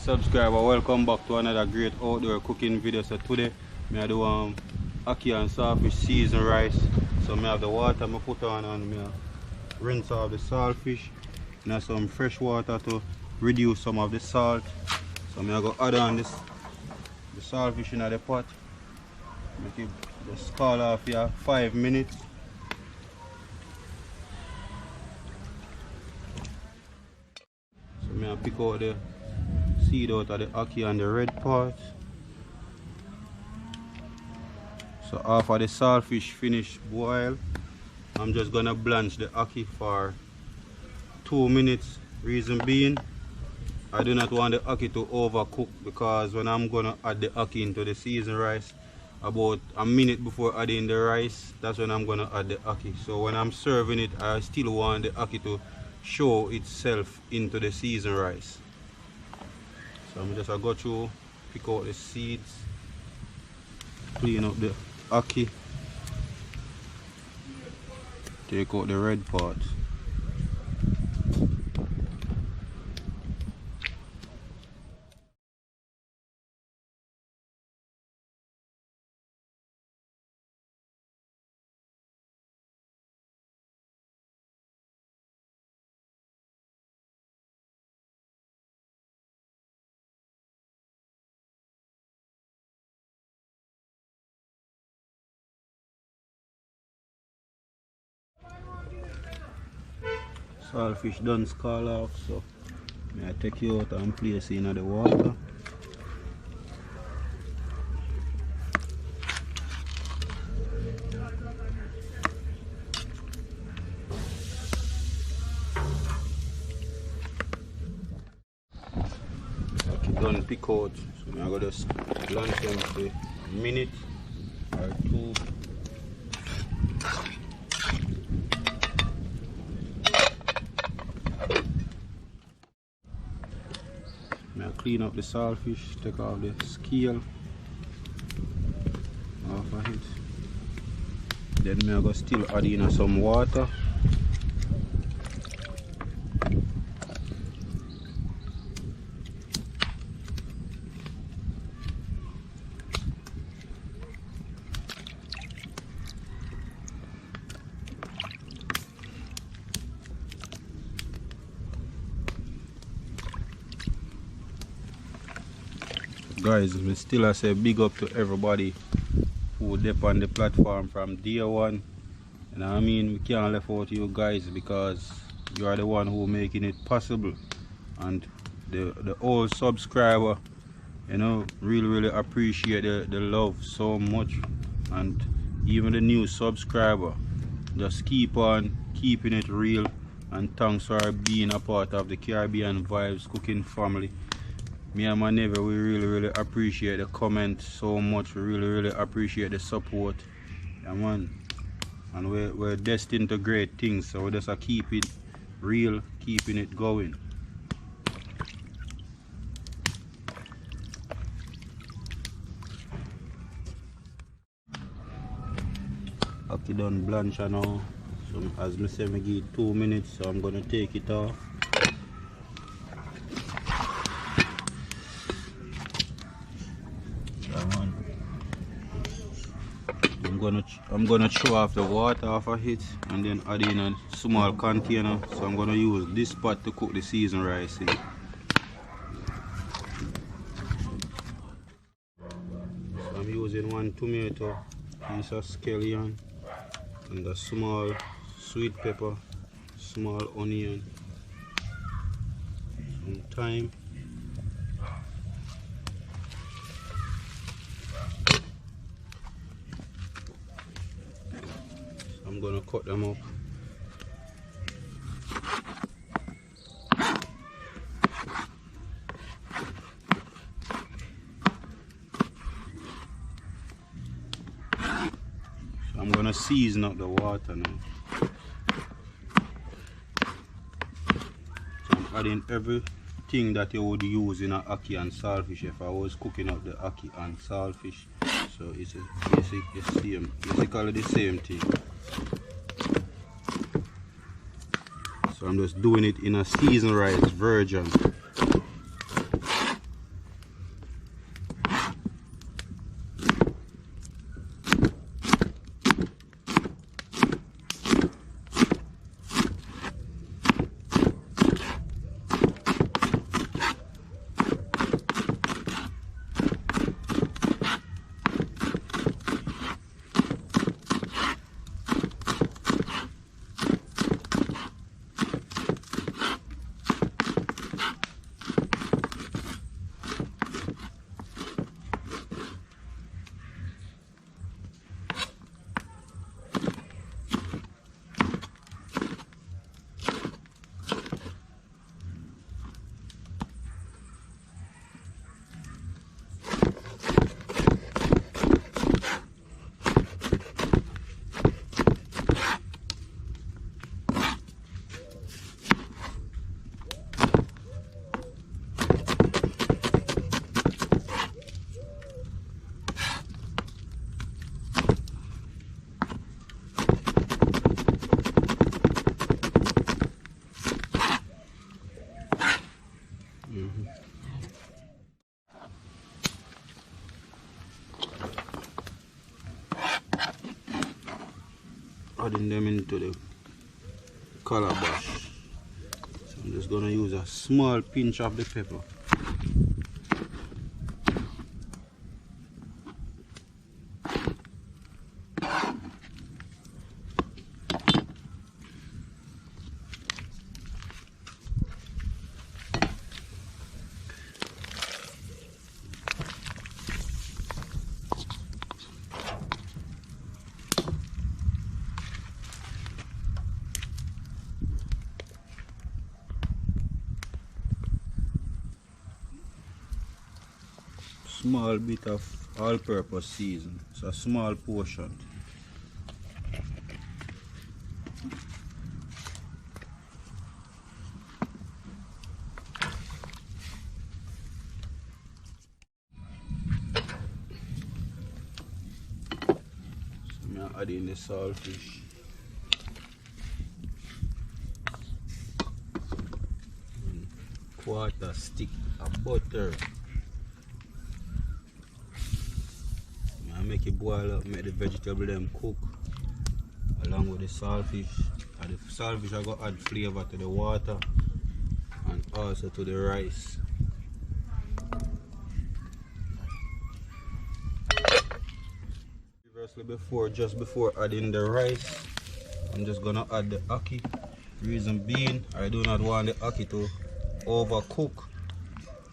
subscriber, welcome back to another great outdoor cooking video. So today I do ackee and saltfish seasoned rice. So I have the water I put on and I rinse off the saltfish. And some fresh water to reduce some of the salt. So I go add on the saltfish in the pot. Make it just scald off here 5 minutes. So I pick out the seed out of the ackee and the red part. So after the saltfish finish boil, I'm just gonna blanch the ackee for 2 minutes. Reason being, I do not want the ackee to overcook, because when I'm gonna add the ackee into the seasoned rice, about a minute before adding the rice, that's when I'm gonna add the ackee. So when I'm serving it, I still want the ackee to show itself into the seasoned rice. So I'm just go through, pick out the seeds, clean up the ackee, take out the red part. Saltfish done scald off, so I take you out and place it in the water. Okay, done pick out, so I'm gonna just blanch them for a minute or two. Clean up the saltfish, take off the scale off of it. Then I'm going to still add in some water. Guys, we still say big up to everybody who dip on the platform from day one. And I mean, we can't left out you guys, because you are the one who making it possible. And the old subscriber, you know, really appreciate the love so much. And even the new subscriber, just keep on keeping it real. And thanks for being a part of the Caribbean Vibes cooking family. Me and my neighbor, we really appreciate the comments so much. We really appreciate the support. Yeah, man. And we're destined to great things, so we just keep it real, keeping it going. Ackee done blanch now. So as I say, I give it 2 minutes, so I'm gonna take it off. I'm gonna throw off the water off of it and then add in a small container. So I'm gonna use this pot to cook the seasoned rice in. So I'm using 1 tomato, piece of scallion, and a small sweet pepper, small onion, some thyme. I'm gonna cut them up. So I'm gonna season up the water now. So I'm adding everything that you would use in an ackee and saltfish if I was cooking up the ackee and saltfish. So it's basically the same thing. So I'm just doing it in a seasoned rice version. adding them into the calabash. So I'm just gonna use a small pinch of the pepper. Small bit of all-purpose season, so a small portion. So I'm adding the saltfish. Quarter stick of butter. Make it boil up, make the vegetable them cook along with the saltfish. And the saltfish are going to add flavor to the water and also to the rice. Previously just before adding the rice, I'm just going to add the ackee. Reason being, I do not want the ackee to overcook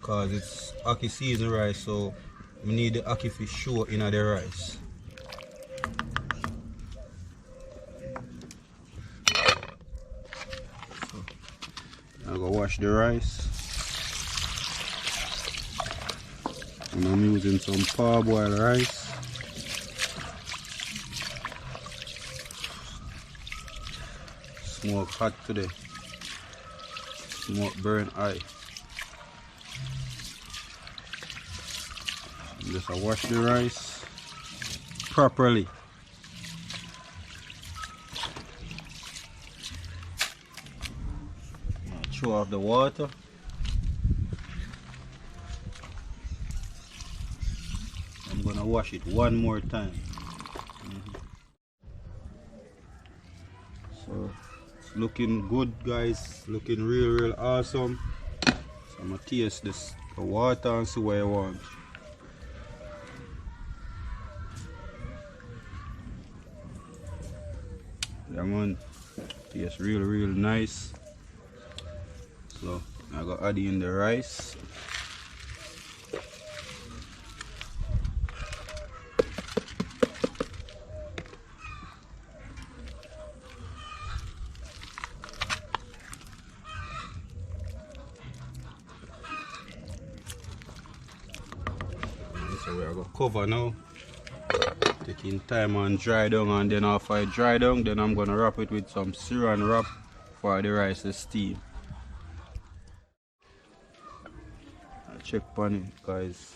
because it's ackee seasoned rice, so we need the ackee fish show in the rice. So I'm gonna wash the rice. And I'm using some parboiled rice. Smoke hot today. Smoke burn eye. Just wash the rice properly. Throw off the water. I'm gonna wash it one more time. So it's looking good, guys. Looking real awesome. So I'm gonna taste this the water and see what I want. Yeah man, tastes real nice. So I got add in the rice. So we are gonna cover now. Taking time and dry down, and then after I dry down, then I'm gonna wrap it with some saran wrap for the rice to steam. I check on it, guys.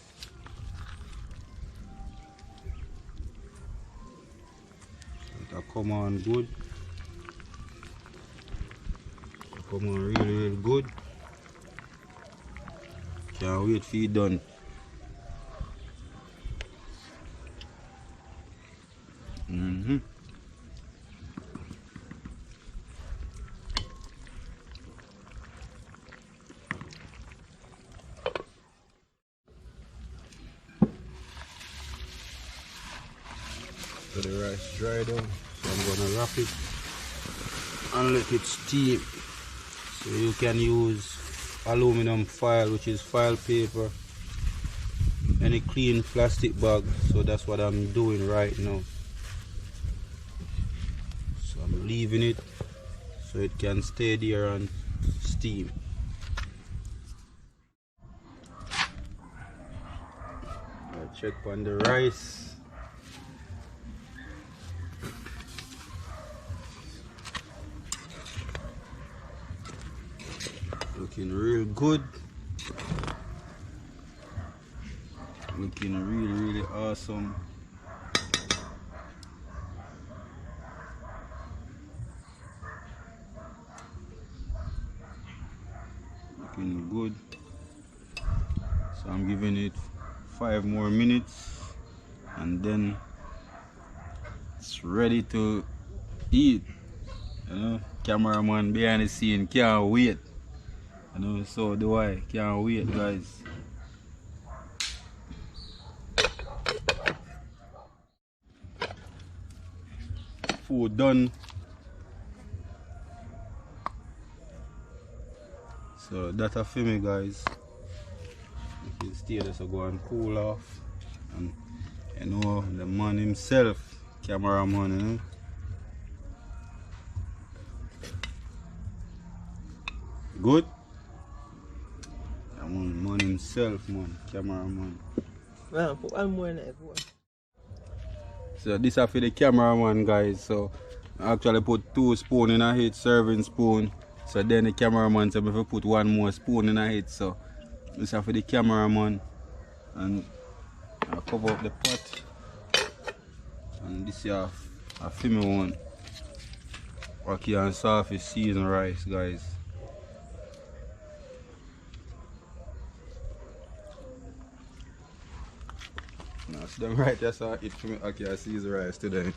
It'll come on good. It'll come on real good. Can't wait for it done. So the rice dry down, so I'm gonna wrap it and let it steam. So you can use aluminum foil, which is file paper, any clean plastic bag. So that's what I'm doing right now. So I'm leaving it so it can stay there and steam. I check on the rice. Looking real good. Looking really awesome. Looking good. So I'm giving it 5 more minutes and then it's ready to eat. You know, cameraman behind the scene can't wait. You know, so do I. Can't wait, guys. Food done. So that's a for me, guys. You can stay there, so go and cool off. And you know, the man himself, cameraman, you know. Good? Man himself, man, cameraman. Well, put one more in there. So this is for the cameraman, guys. So I actually put 2 spoons in a hit, serving spoon. So then the cameraman said if I put 1 more spoon in a hit. So this is for the cameraman. And I cover up the pot. And this is a filmy one. Ackee and Saltfish seasoned rice, guys. Now, see them right there, so I eat from Ackee and seasoned rice today.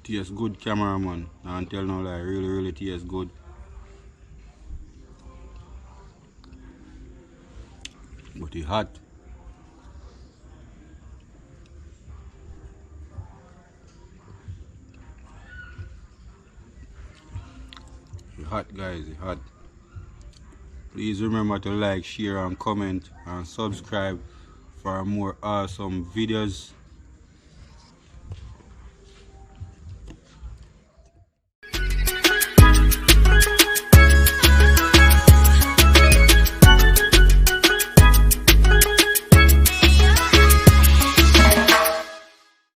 Tastes good, cameraman. I can't tell no lie, really tastes good. But it's hot. It's hot, guys, it's hot. Please remember to like, share and comment and subscribe for more awesome videos.